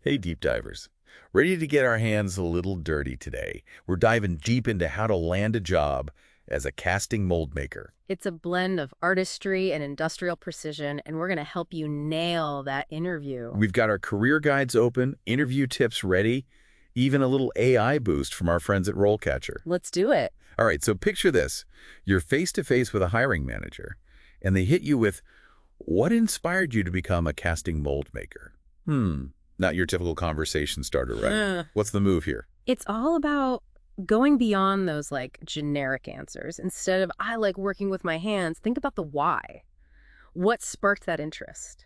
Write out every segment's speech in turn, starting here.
Hey, deep divers. Ready to get our hands a little dirty today? We're diving deep into how to land a job as a casting mold maker. It's a blend of artistry and industrial precision, and we're going to help you nail that interview. We've got our career guides open, interview tips ready, even a little AI boost from our friends at RoleCatcher. Let's do it. All right, so picture this. You're face-to-face with a hiring manager, and they hit you with, what inspired you to become a casting mold maker? Not your typical conversation starter, right? What's the move here? It's all about going beyond those generic answers. Instead of, I like working with my hands, think about the why. What sparked that interest?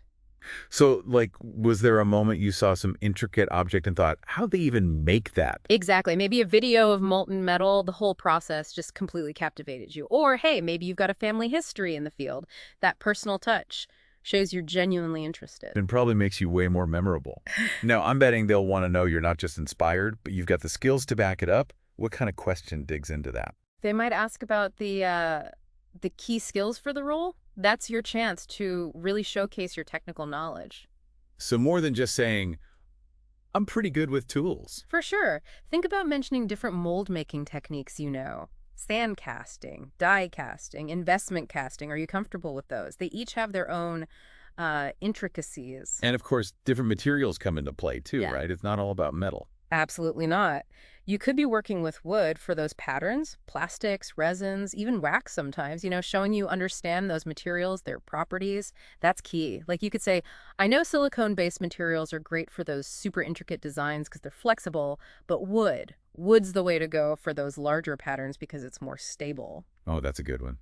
So, was there a moment you saw some intricate object and thought, how'd they even make that? Exactly. Maybe a video of molten metal, the whole process just completely captivated you. Or, hey, maybe you've got a family history in the field. That personal touch shows you're genuinely interested. And probably makes you way more memorable. Now, I'm betting they'll want to know you're not just inspired, but you've got the skills to back it up. What kind of question digs into that? They might ask about the key skills for the role. That's your chance to really showcase your technical knowledge. So more than just saying, I'm pretty good with tools. For sure. Think about mentioning different mold making techniques you know. Sand casting, die casting, investment casting. Are you comfortable with those? They each have their own intricacies. And of course, different materials come into play too, Yeah. right? It's not all about metal. Absolutely not. You could be working with wood for those patterns, plastics, resins, even wax sometimes, showing you understand those materials, their properties. That's key. Like you could say, I know silicone-based materials are great for those super intricate designs because they're flexible, but wood's the way to go for those larger patterns because it's more stable. Oh, that's a good one.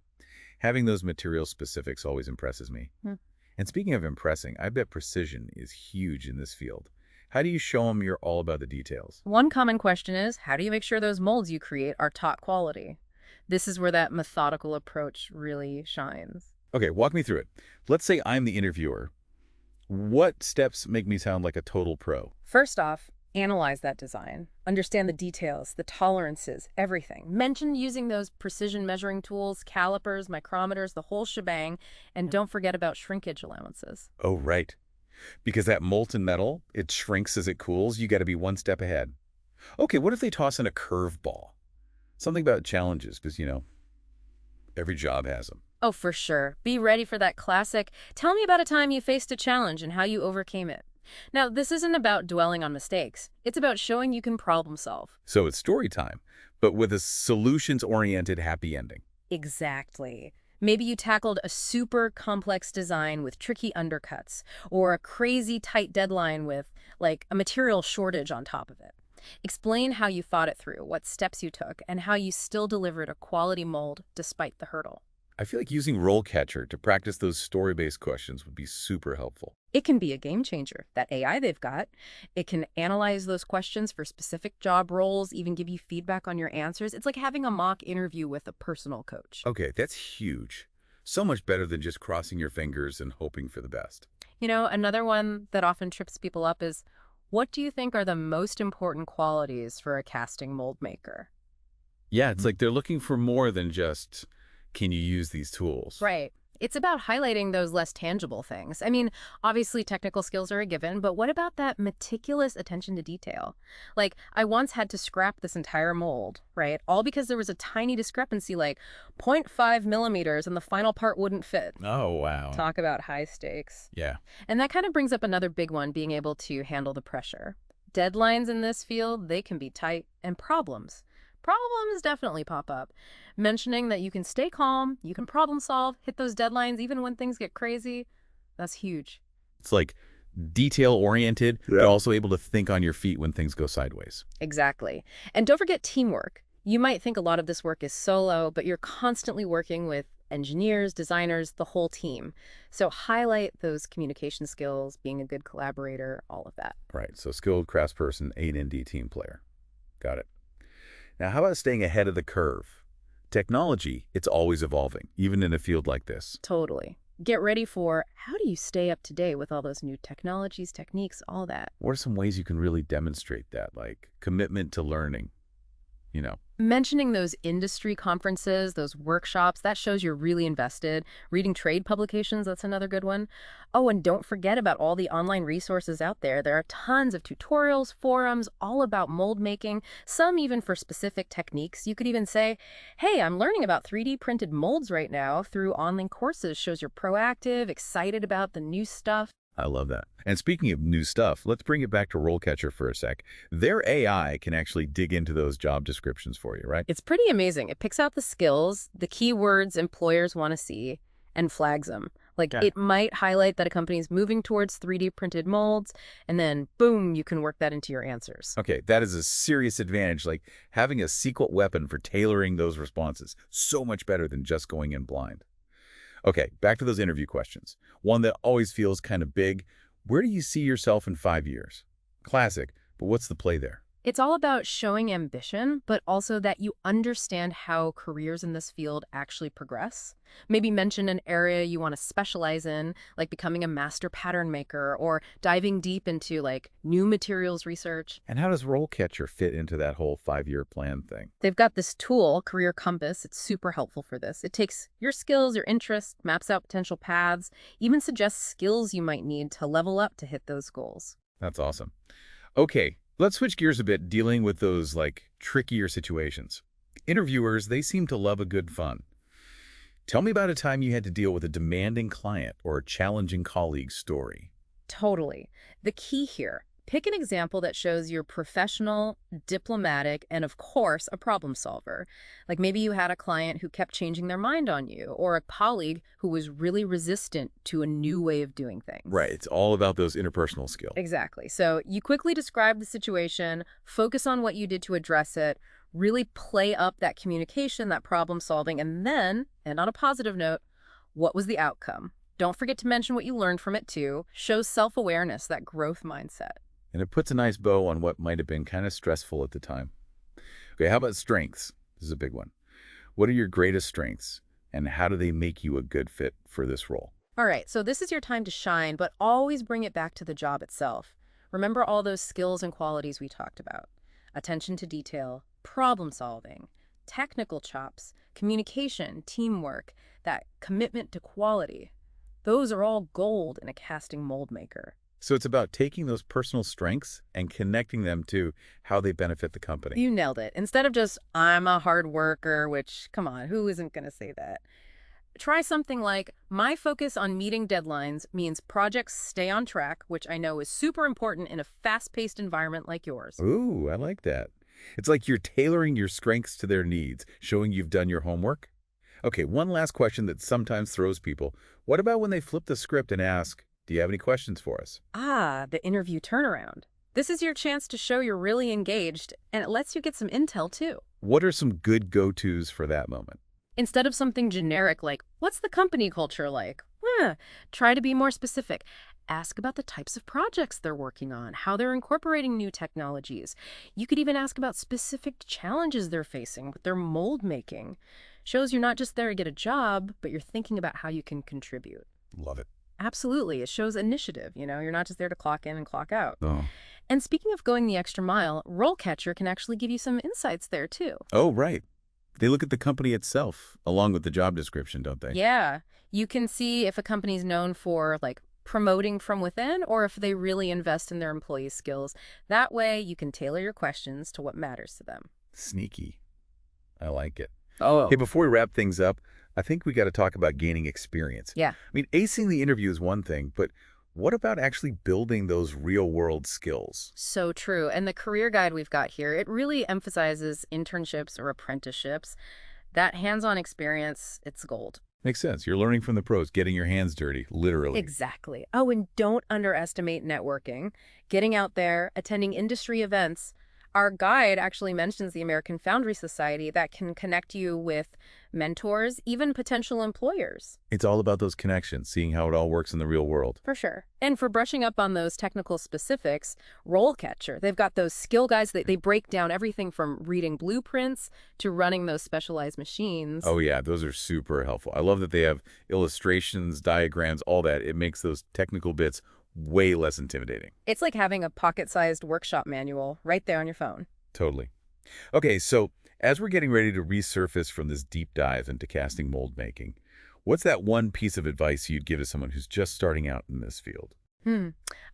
Having those material specifics always impresses me. Hmm. And speaking of impressing, I bet precision is huge in this field. How do you show them you're all about the details? One common question is, how do you make sure those molds you create are top quality? This is where that methodical approach really shines. Okay, walk me through it. Let's say I'm the interviewer. What steps make me sound like a total pro? First off, analyze that design. Understand the details, the tolerances, everything. Mention using those precision measuring tools, calipers, micrometers, the whole shebang, and don't forget about shrinkage allowances. Oh, right. Because that molten metal, it shrinks as it cools. You got to be one step ahead. Okay, what if they toss in a curveball? Something about challenges, because, every job has them. Oh, for sure. Be ready for that classic, tell me about a time you faced a challenge and how you overcame it. Now, this isn't about dwelling on mistakes. It's about showing you can problem solve. So it's story time, but with a solutions-oriented happy ending. Exactly. Maybe you tackled a super complex design with tricky undercuts, or a crazy tight deadline with, a material shortage on top of it. Explain how you thought it through, what steps you took, and how you still delivered a quality mold despite the hurdle. I feel like using RoleCatcher to practice those story-based questions would be super helpful. It can be a game changer. That AI they've got, it can analyze those questions for specific job roles, even give you feedback on your answers. It's like having a mock interview with a personal coach. Okay, that's huge. So much better than just crossing your fingers and hoping for the best. Another one that often trips people up is, what do you think are the most important qualities for a casting mold maker? Yeah, it's like they're looking for more than just, can you use these tools? Right. It's about highlighting those less tangible things. I mean, obviously technical skills are a given, but what about that meticulous attention to detail? Like, I once had to scrap this entire mold, right? All because there was a tiny discrepancy, like 0.5 millimeters, and the final part wouldn't fit. Oh, wow. Talk about high stakes. Yeah. And that kind of brings up another big one, being able to handle the pressure. Deadlines in this field, they can be tight, and problems definitely pop up. Mentioning that you can stay calm, you can problem solve, hit those deadlines even when things get crazy, that's huge. It's like detail-oriented, but Yeah. also able to think on your feet when things go sideways. Exactly. And don't forget teamwork. You might think a lot of this work is solo, but you're constantly working with engineers, designers, the whole team. So highlight those communication skills, being a good collaborator, all of that. Right, so skilled craftsperson, A&D team player. Got it. Now, how about staying ahead of the curve? Technology, it's always evolving, even in a field like this. Totally. Get ready for, how do you stay up to date with all those new technologies, techniques, all that? What are some ways you can really demonstrate that, like commitment to learning? you know. Mentioning those industry conferences, those workshops, that shows you're really invested. Reading trade publications, that's another good one. Oh, and don't forget about all the online resources out there. There are tons of tutorials, forums, all about mold making, some even for specific techniques. You could even say, hey, I'm learning about 3D printed molds right now through online courses. Shows you're proactive, excited about the new stuff. I love that. And speaking of new stuff, let's bring it back to RoleCatcher for a sec. Their AI can actually dig into those job descriptions for you, right? It's pretty amazing. It picks out the skills, the keywords employers want to see, and flags them. Like, Yeah. it might highlight that a company is moving towards 3D printed molds, and then, boom, you can work that into your answers. Okay, that is a serious advantage, like having a secret weapon for tailoring those responses. So much better than just going in blind. Okay, back to those interview questions. One that always feels kind of big. Where do you see yourself in 5 years? Classic, but what's the play there? It's all about showing ambition, but also that you understand how careers in this field actually progress. Maybe mention an area you want to specialize in, like becoming a master pattern maker or diving deep into like new materials research. And how does RoleCatcher fit into that whole 5-year plan thing? They've got this tool, Career Compass. It's super helpful for this. It takes your skills, your interests, maps out potential paths, even suggests skills you might need to level up to hit those goals. That's awesome. Okay, let's switch gears a bit, dealing with those, like, trickier situations. Interviewers, they seem to love a good fun. Tell me about a time you had to deal with a demanding client or a challenging colleague's story. Totally. The key here, pick an example that shows you're professional, diplomatic, and of course, a problem solver. Like maybe you had a client who kept changing their mind on you, or a colleague who was really resistant to a new way of doing things. Right, it's all about those interpersonal skills. Exactly. So you quickly describe the situation, focus on what you did to address it, really play up that communication, that problem solving, and then, and on a positive note, what was the outcome? Don't forget to mention what you learned from it too. Shows self-awareness, that growth mindset. And it puts a nice bow on what might have been kind of stressful at the time. Okay, how about strengths? This is a big one. What are your greatest strengths, and how do they make you a good fit for this role? All right, so this is your time to shine, but always bring it back to the job itself. Remember all those skills and qualities we talked about. Attention to detail, problem solving, technical chops, communication, teamwork, that commitment to quality. Those are all gold in a casting mold maker. So it's about taking those personal strengths and connecting them to how they benefit the company. You nailed it. Instead of just, I'm a hard worker, which, come on, who isn't going to say that? Try something like, my focus on meeting deadlines means projects stay on track, which I know is super important in a fast-paced environment like yours. Ooh, I like that. It's like you're tailoring your strengths to their needs, showing you've done your homework. Okay, one last question that sometimes throws people. What about when they flip the script and ask, do you have any questions for us? Ah, the interview turnaround. This is your chance to show you're really engaged, and it lets you get some intel too. What are some good go-tos for that moment? Instead of something generic like, what's the company culture like? Try to be more specific. Ask about the types of projects they're working on, how they're incorporating new technologies. You could even ask about specific challenges they're facing with their mold making. Shows you're not just there to get a job, but you're thinking about how you can contribute. Love it. Absolutely. It shows initiative. You're not just there to clock in and clock out. Oh. And speaking of going the extra mile, RoleCatcher can actually give you some insights there too. Oh, right. They look at the company itself, along with the job description, don't they? Yeah. You can see if a company's known for like promoting from within or if they really invest in their employees' skills. That way you can tailor your questions to what matters to them. Sneaky. I like it. Oh. Hey, before we wrap things up, I think we got to talk about gaining experience. Yeah. I mean, acing the interview is one thing, but what about actually building those real-world skills? So true. And the career guide we've got here, it really emphasizes internships or apprenticeships. That hands-on experience, it's gold. Makes sense. You're learning from the pros, getting your hands dirty, literally. Exactly. Oh, and don't underestimate networking. Getting out there, attending industry events. Our guide actually mentions the American Foundry Society that can connect you with mentors, even potential employers. It's all about those connections, seeing how it all works in the real world. For sure. And for brushing up on those technical specifics, RoleCatcher, they've got those skill guides that they break down everything from reading blueprints to running those specialized machines. Oh, yeah, those are super helpful. I love that they have illustrations, diagrams, all that. It makes those technical bits way less intimidating. It's like having a pocket-sized workshop manual right there on your phone. Totally. Okay, so As we're getting ready to resurface from this deep dive into casting mold making, what's that one piece of advice you'd give to someone who's just starting out in this field? Hmm.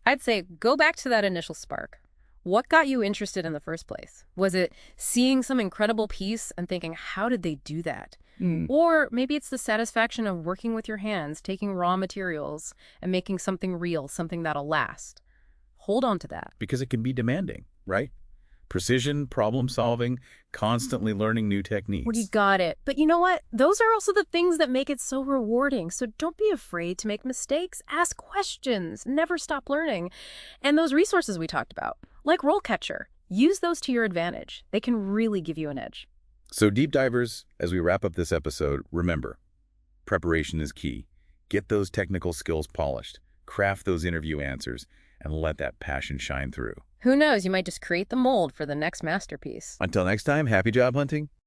I'd say go back to that initial spark. What got you interested in the first place? Was it seeing some incredible piece and thinking, how did they do that? Or maybe it's the satisfaction of working with your hands, taking raw materials and making something real, something that'll last. Hold on to that. Because it can be demanding, right? Precision, problem solving, constantly learning new Well, you techniques. got it. But you know what? Those are also the things that make it so rewarding. So don't be afraid to make mistakes. Ask questions. Never stop learning. And those resources we talked about, like RoleCatcher, use those to your advantage. They can really give you an edge. So deep divers, as we wrap up this episode, remember, preparation is key. Get those technical skills polished, craft those interview answers, and let that passion shine through. Who knows? You might just create the mold for the next masterpiece. Until next time, happy job hunting.